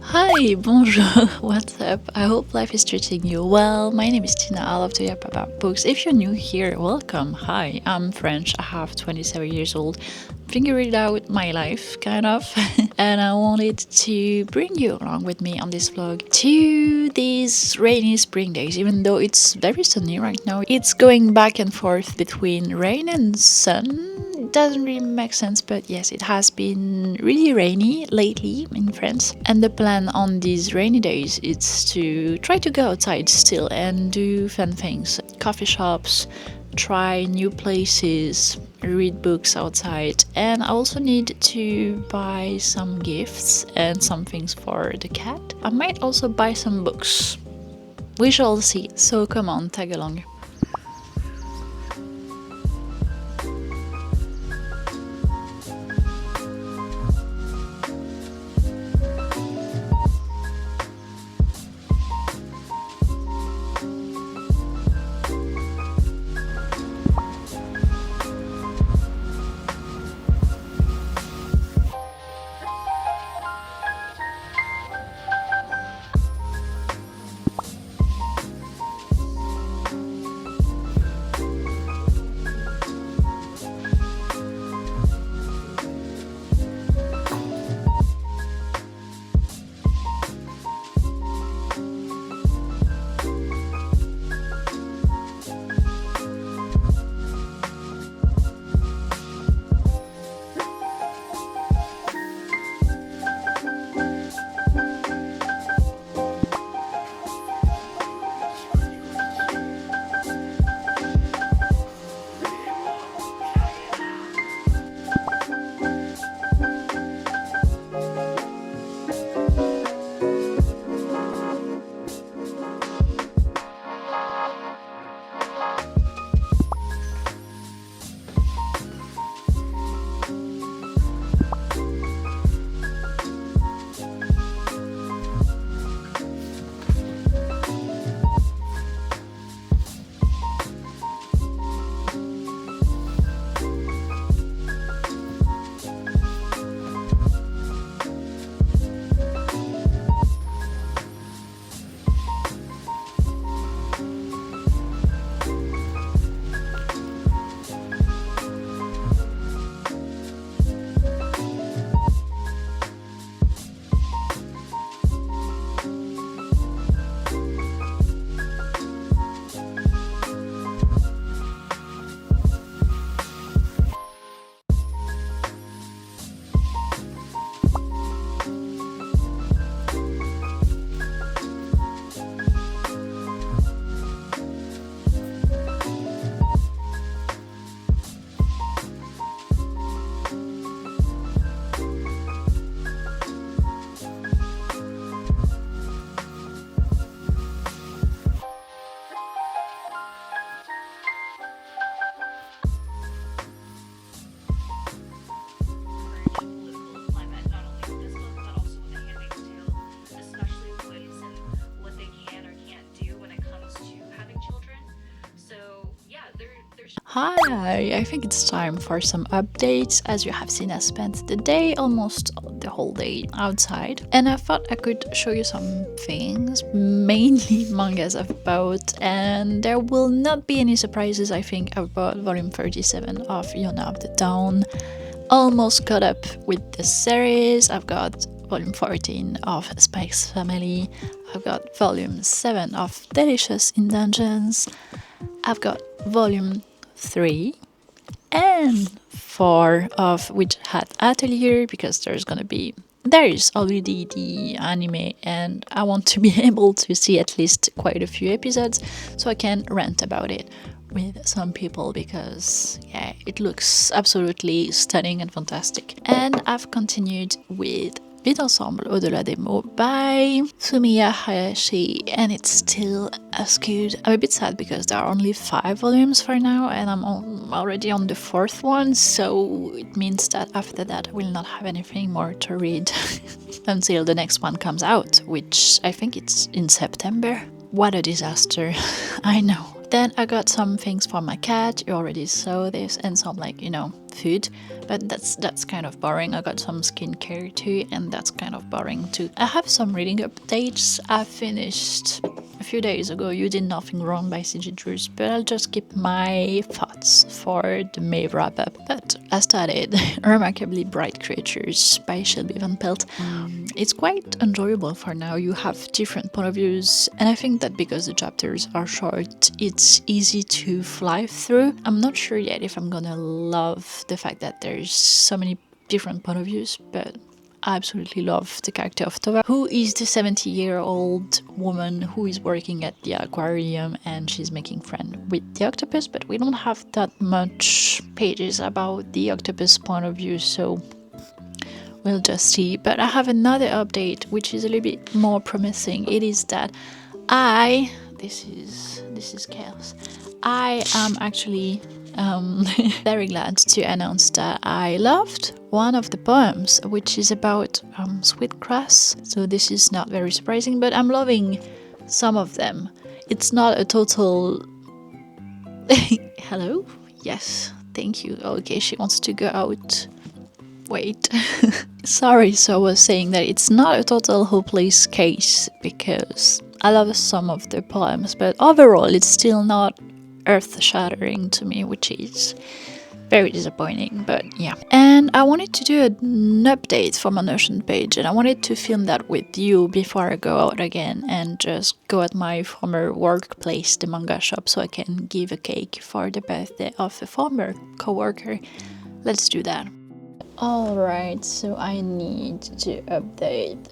Hi, bonjour, what's up? I hope life is treating you well. My name is Tina. I love to yap about books. If you're new here, welcome. Hi, I'm French. I have 27 years old. Figured out my life, kind of. And I wanted to bring you along with me on this vlog to these rainy spring days, even though it's very sunny right now. It's going back and forth between rain and sun. It doesn't really make sense, but yes, it has been really rainy lately in France. And the plan on these rainy days is to try to go outside still and do fun things. Coffee shops, try new places, read books outside, and I also need to buy some gifts and some things for the cat. I might also buy some books. We shall see. So come on, tag along. Hi, I think it's time for some updates. As you have seen, I spent the day, almost the whole day, outside, and I thought I could show you some things, mainly mangas I've bought, and there will not be any surprises. I think I've bought volume 37 of Yona of the Dawn, almost caught up with the series. I've got volume 14 of Spike's Family, I've got volume 7 of Delicious in Dungeons, I've got volume 3 and 4 of Witch Hat Atelier, because there's gonna be there is already the anime, and I want to be able to see at least quite a few episodes so I can rant about it with some people, because yeah, it looks absolutely stunning and fantastic. And I've continued with Vite ensemble au-delà des mots by Sumiya Hayashi, and it's still as good. I'm a bit sad because there are only 5 volumes for now, and I'm already on the 4th one, so it means that after that I will not have anything more to read until the next one comes out, which I think it's in September. What a disaster. I know. Then I got some things for my cat, you already saw this, and some food, but that's kind of boring. I got some skincare too, and that's kind of boring too. I have some reading updates. I finished a few days ago You Did Nothing Wrong by C.G. Drews, but I'll just keep my thoughts for the May wrap-up. But I started Remarkably Bright Creatures by Shelby Van Pelt. It's quite enjoyable for now. You have different point of views, and I think that because the chapters are short, it's easy to fly through. I'm not sure yet if I'm gonna love the fact that there's so many different point of views, but I absolutely love the character of Tova, who is the 70-year-old woman who is working at the aquarium, and she's making friends with the octopus, but we don't have that much pages about the octopus point of view, so we'll just see. But I have another update which is a little bit more promising. It is that this is chaos. I am actually very glad to announce that I loved one of the poems, which is about sweetgrass. So this is not very surprising, but I'm loving some of them. It's not a total... Hello? Yes, thank you. Okay, she wants to go out. Wait. Sorry, so I was saying that it's not a total hopeless case, because I love some of the poems, but overall it's still not earth-shattering to me, which is very disappointing, but yeah. And I wanted to do an update for my Notion page, and I wanted to film that with you before I go out again and just go at my former workplace, the manga shop, so I can give a cake for the birthday of a former co-worker. Let's do that. Alright, so I need to update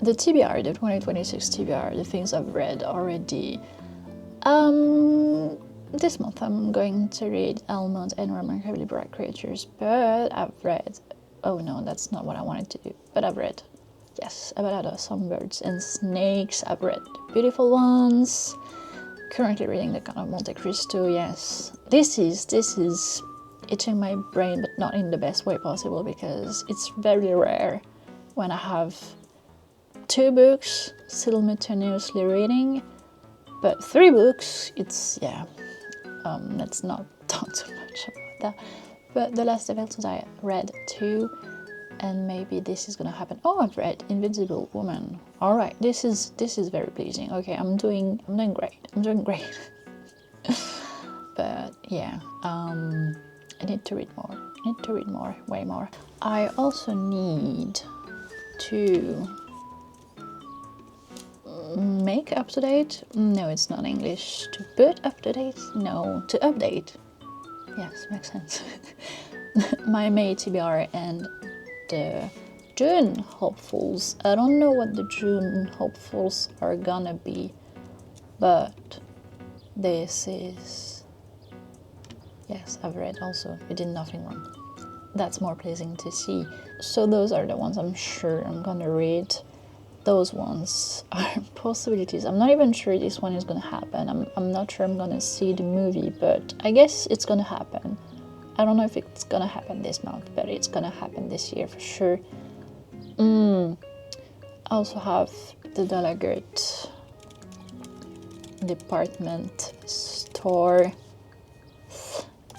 the TBR, the 2026 TBR, the things I've read already. This month I'm going to read Almond and Remarkably Bright Creatures, but I've read... Oh no, that's not what I wanted to do, but I've read... Yes, I've read Some Birds and Snakes, I've read The Beautiful Ones, currently reading The Count of Monte Cristo, yes. This is itching my brain, but not in the best way possible, because it's very rare when I have 2 books simultaneously reading, but 3 books, it's, yeah. Let's not talk too much about that. But The Last Events I read 2, and maybe this is gonna happen. Oh, I've read Invisible Woman. All right, this is very pleasing. Okay, I'm doing great. But yeah, I need to read more. Way more. I also need to make up to date. No, it's not English. To put up to date? No, to update. Yes, makes sense. My May TBR and the June hopefuls. I don't know what the June hopefuls are gonna be, but this is... Yes, I've read also You Did Nothing Wrong. That's more pleasing to see. So those are the ones I'm sure I'm gonna read. Those ones are possibilities. I'm not even sure this one is gonna happen. I'm not sure I'm gonna see the movie, but I guess it's gonna happen. I don't know if it's gonna happen this month, but it's gonna happen this year for sure. I also have the Delaguert department store,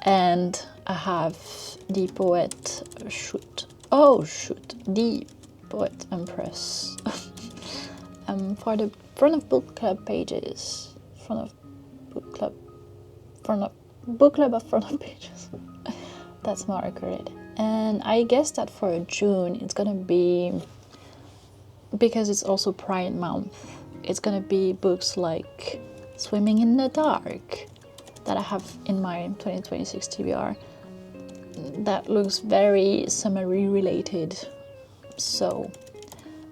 and I have the Poet the Poet Empress. For the front of book club pages, front of book club of front of pages. That's more accurate. And I guess that for June it's gonna be, because it's also Pride Month, it's gonna be books like Swimming in the Dark that I have in my 2026 TBR. That looks very summery related, so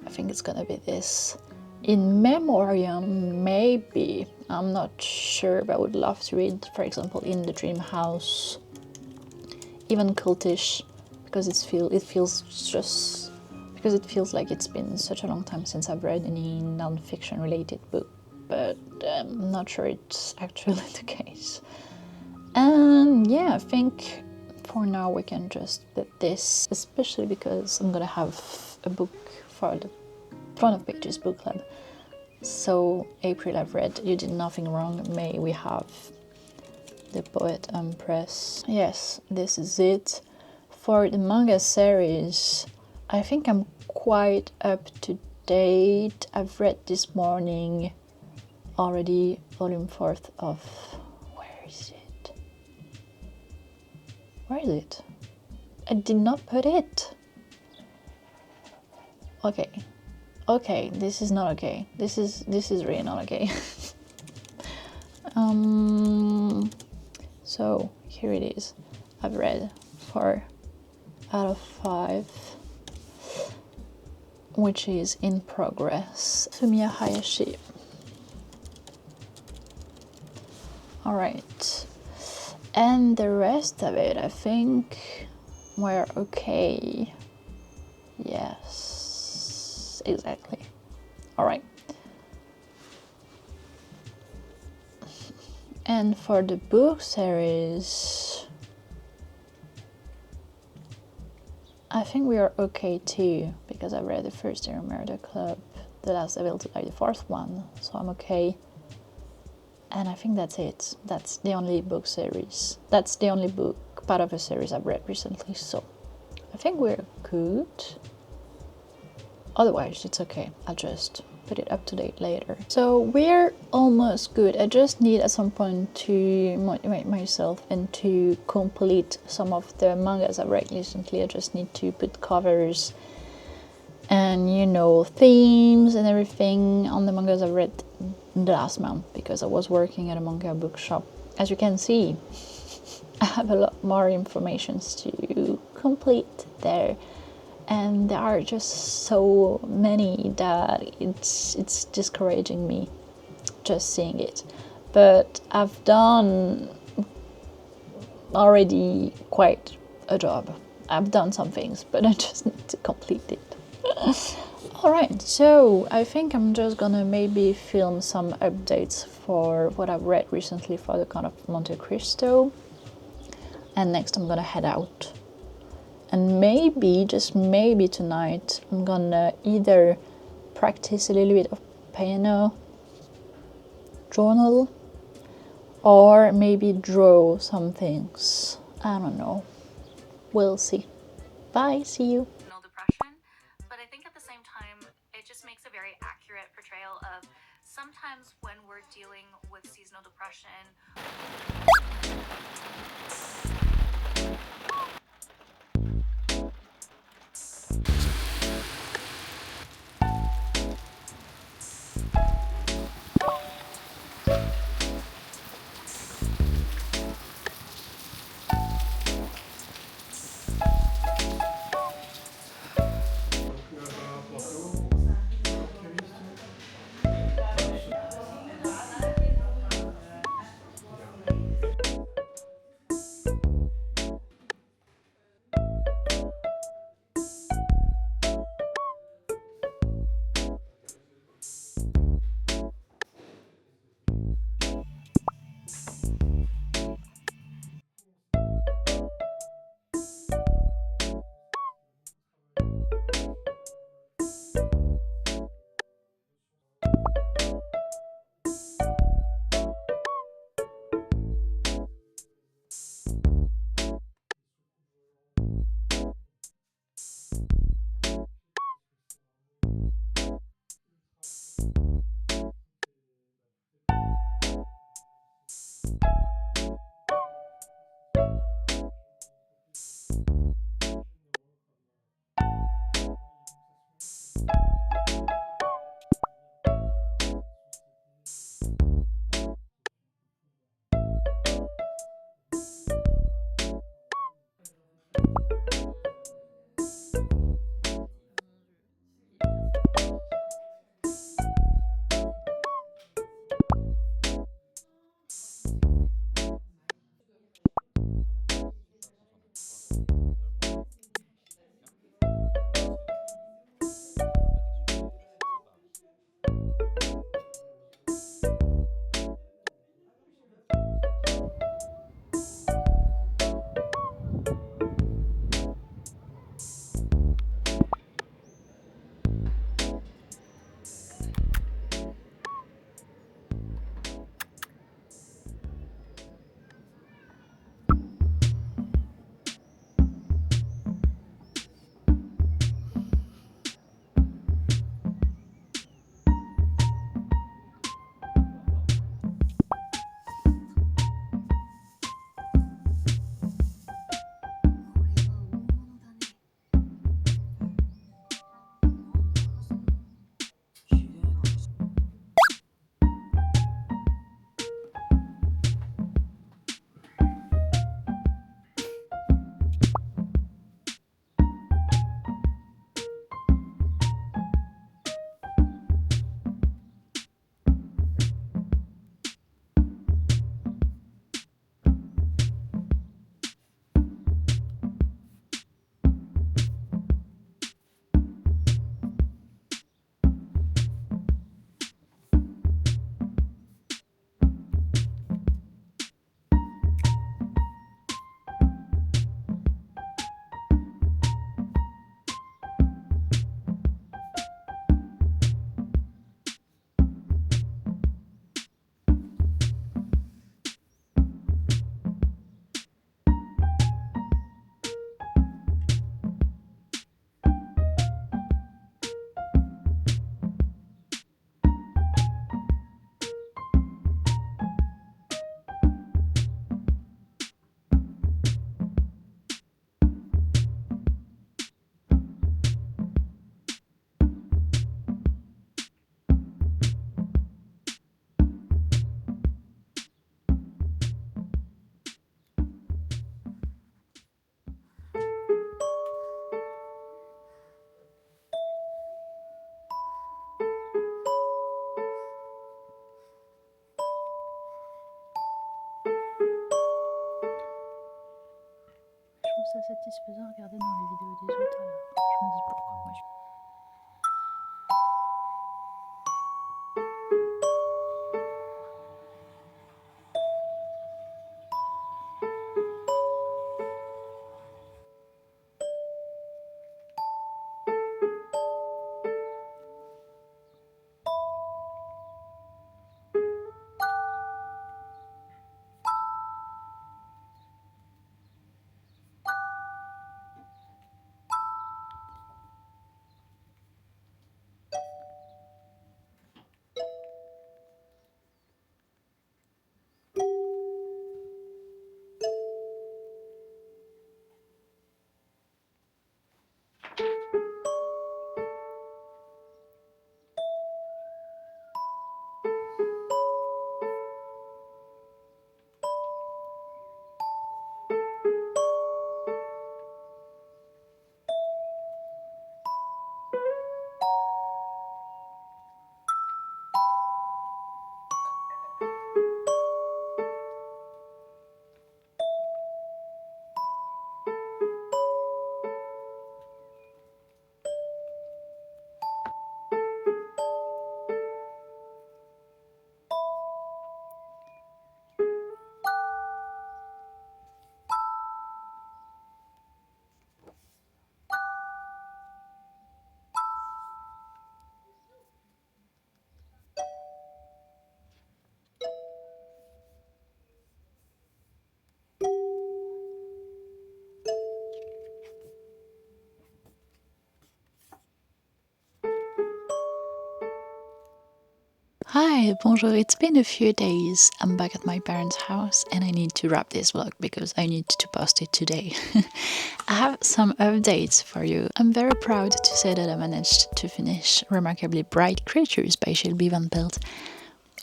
I think it's gonna be this. In memoriam, maybe. I'm not sure, but I would love to read, for example, In the Dream House, even Cultish, because it feels like it's been such a long time since I've read any non-fiction related book, but I'm not sure it's actually the case. And yeah, I think for now we can just put this, especially because I'm gonna have a book for the front of pages book club. So April I've read You Did Nothing Wrong. May we have The Poet Empress. Yes, this is it. For the manga series, I think I'm quite up to date. I've read this morning already volume 4 of... Where is it? Where is it? I did not put it. Okay, this is not okay. This is really not okay. So here it is. I've read 4 out of 5, which is In Progress. Sumiya Hayashi. All right, and the rest of it, I think we're okay. Yes, exactly. All right. And for the book series, I think we are okay too, because I read the first Dear Murder Club, the last Devil to Die, the 4th one, so I'm okay. And I think that's it. That's the only book series. That's the only book, part of a series I've read recently, so I think we're good. Otherwise, it's okay. I'll just put it up to date later. So we're almost good. I just need at some point to motivate myself and to complete some of the mangas I've read recently. I just need to put covers and, you know, themes and everything on the mangas I've read the last month, because I was working at a manga bookshop. As you can see, I have a lot more information to complete there, and there are just so many that it's discouraging me just seeing it. But I've done already quite a job. I've done some things, but I just need to complete it. Alright, so I think I'm just gonna maybe film some updates for what I've read recently for the Count of Monte Cristo. And next I'm gonna head out. And maybe, just maybe tonight, I'm gonna either practice a little bit of piano, journal, or maybe draw some things. I don't know. We'll see. Bye, see you. Depression, but I think at the same time it just makes a very accurate portrayal of sometimes when we're dealing with seasonal depression. satisfaisant à regarder dans les vidéos des autres, alors je me dis pourquoi moi je... Hi, bonjour, it's been a few days. I'm back at my parents' house and I need to wrap this vlog because I need to post it today. I have some updates for you. I'm very proud to say that I managed to finish Remarkably Bright Creatures by Shelby Van Pelt.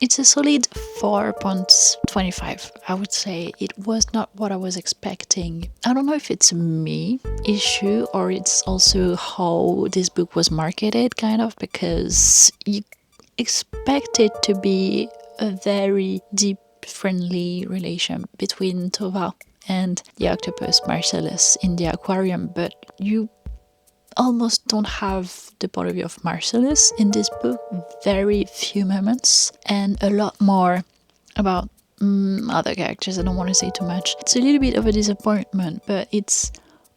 It's a solid 4.25. I would say it was not what I was expecting. I don't know if it's a me issue or it's also how this book was marketed, kind of, because you expect it to be a very deep, friendly relation between Tova and the octopus Marcellus in the aquarium, but you almost don't have the point of view of Marcellus in this book. Very few moments and a lot more about other characters. I don't want to say too much. It's a little bit of a disappointment, but it's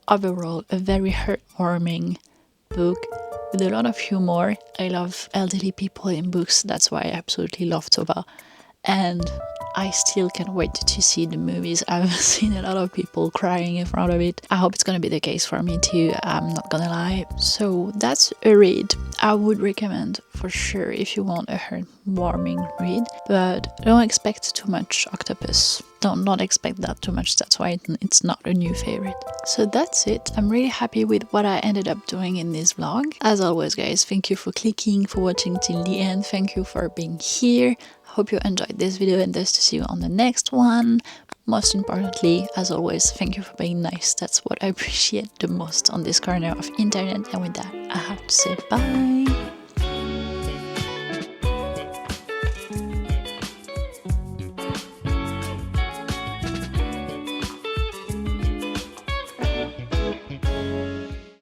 overall a very heartwarming book with a lot of humor. I love elderly people in books, that's why I absolutely love Tova. And I still can't wait to see the movies. I've seen a lot of people crying in front of it. I hope it's gonna be the case for me too, I'm not gonna lie. So that's a read I would recommend for sure if you want a heartwarming read, but don't expect too much octopus. Don't not expect that too much, that's why it's not a new favorite. So that's it. I'm really happy with what I ended up doing in this vlog. As always guys, thank you for clicking, for watching till the end, thank you for being here. Hope you enjoyed this video and thus to see you on the next one. Most importantly, as always, thank you for being nice. That's what I appreciate the most on this corner of internet. And with that, I have to say bye.